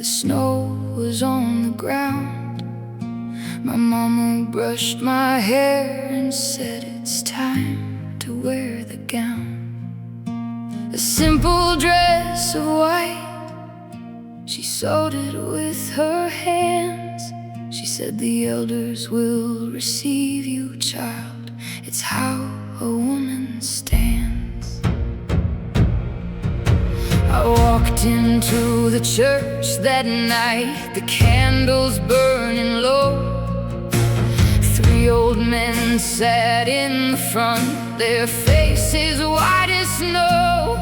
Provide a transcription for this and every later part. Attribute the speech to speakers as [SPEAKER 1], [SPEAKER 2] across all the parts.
[SPEAKER 1] snow was on the ground. My mama brushed my hair and said it's time to wear the gown. A simple dress of white, she sewed it with her hands. She said the elders will receive you, child. It's how a woman stands. I walked into the church that night, the candles burning low. 3 old men sat in the front, their faces white as snow.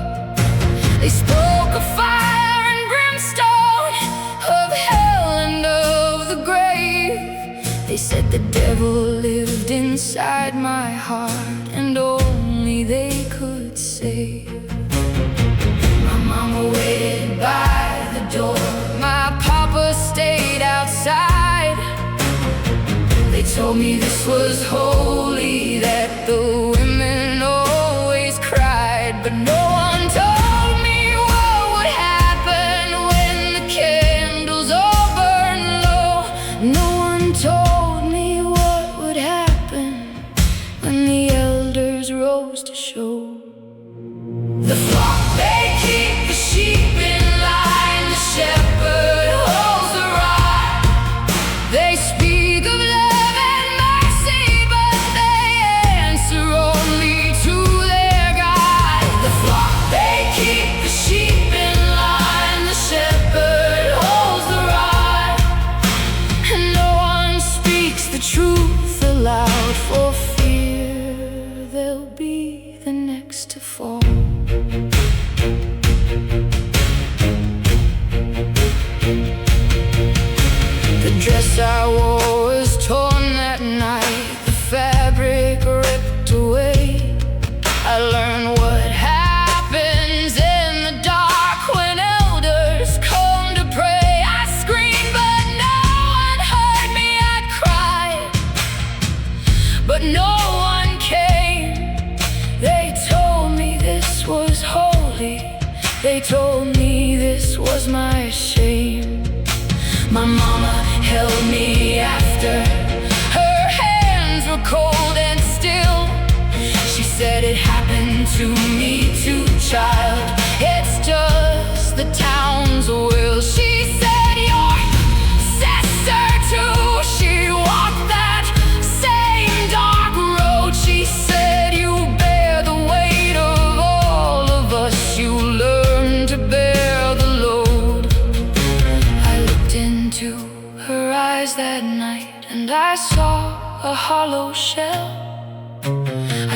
[SPEAKER 1] They spoke of fire and brimstone, of hell and of the grave. They said the devil lived inside my heart, and only they could save. My mama waited by the door, my papa stayed outside. They told me this was holy, that the women always cried, but no one told me what would happen when the candles all burned low. No one told me what would happen when the elders rose to show. The flock, they keep the sheep in line, the shepherd holds the rod. They speak of love and mercy, but they answer only to their God. The flock, they keep the sheep in line, the shepherd holds the rod. And no one speaks the truth aloud, for fear they'll be the next to fall. The dress I wore was torn that night, the fabric ripped away. I learned what happens in the dark when elders come to pray. I screamed, but no one heard me. I'd cried, but no one came. They told me this was holy, they told me this was my shame. My mama held me after, her hands were cold and still. She said it happened to me too, child. It's just the town's will. She said your sister too, she walked that same dark road. She said you bear the weight of all of us, you learn to bear the load. I looked into her eyes that night, and I saw a hollow shell.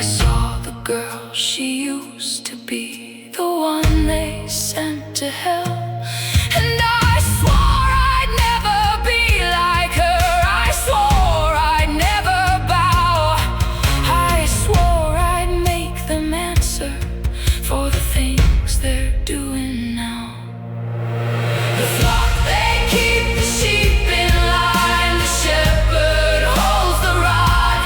[SPEAKER 1] I saw the girl she used to be, the one they sent to hell. And I swore I'd never be like her, I swore I'd never bow. I swore I'd make them answer for the things they're doing now. The flock, they keep the sheep in line, the shepherd holds the rod.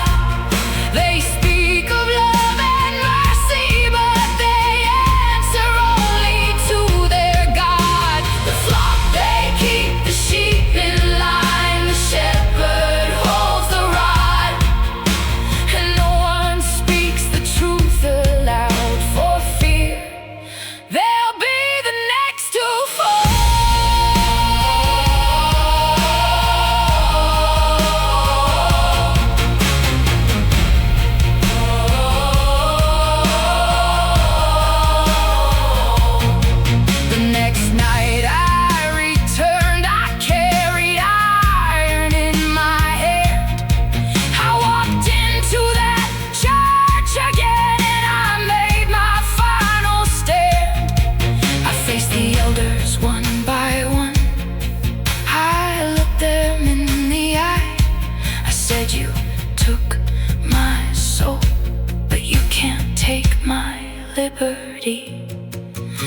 [SPEAKER 1] They speak of love and mercy, but they answer only to their God. The flock, they keep the sheep in line, the shepherd holds the rod. And no one speaks the truth aloud, for fear they'll be the next to fall. The next night I returned, I carried iron in my hand. I walked into that church again, and I made my final stand. I faced the elders one by one, I looked them in the eye. I said, you took my soul, but you can't take my liberty.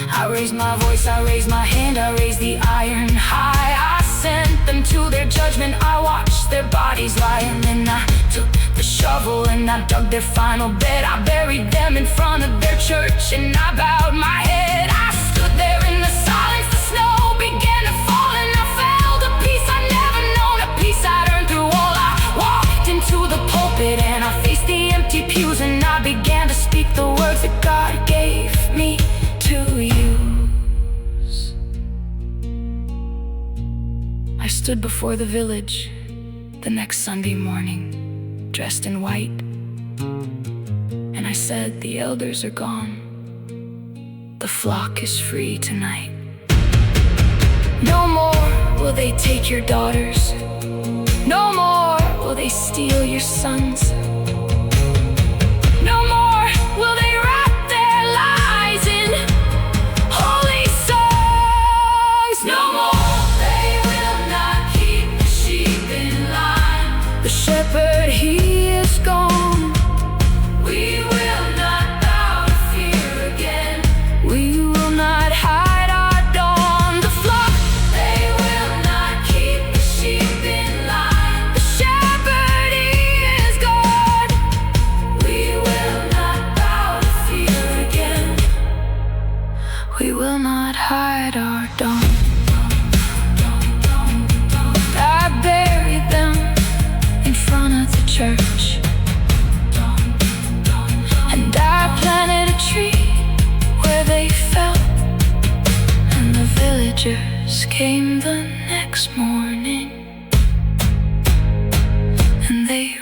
[SPEAKER 1] I raised my voice, I raised my hand, I raised the iron high. I sent them to their judgment, I watched their bodies lie. And then I took the shovel and I dug their final bed. I buried them in front of their church, and I bowed my head. I stood there in the silence, the snow began to fall, and I I stood before the village the next Sunday morning, dressed in white, and I said, the elders are gone, the flock is free tonight. No more will they take your daughters, no more will they steal your sons, no more will they wrap their lives in holy songs. No more, they will not keep the sheep in line. The shepherd, he is gone. We will not bow to fear again. We will not hide our dawn. The flock, they will not keep the sheep in line. The shepherd, he is gone. We will not bow to fear again. We will not hide our dawn. I buried them in front of the church, and I planted a tree where they fell. And the villagers came the next morning, and they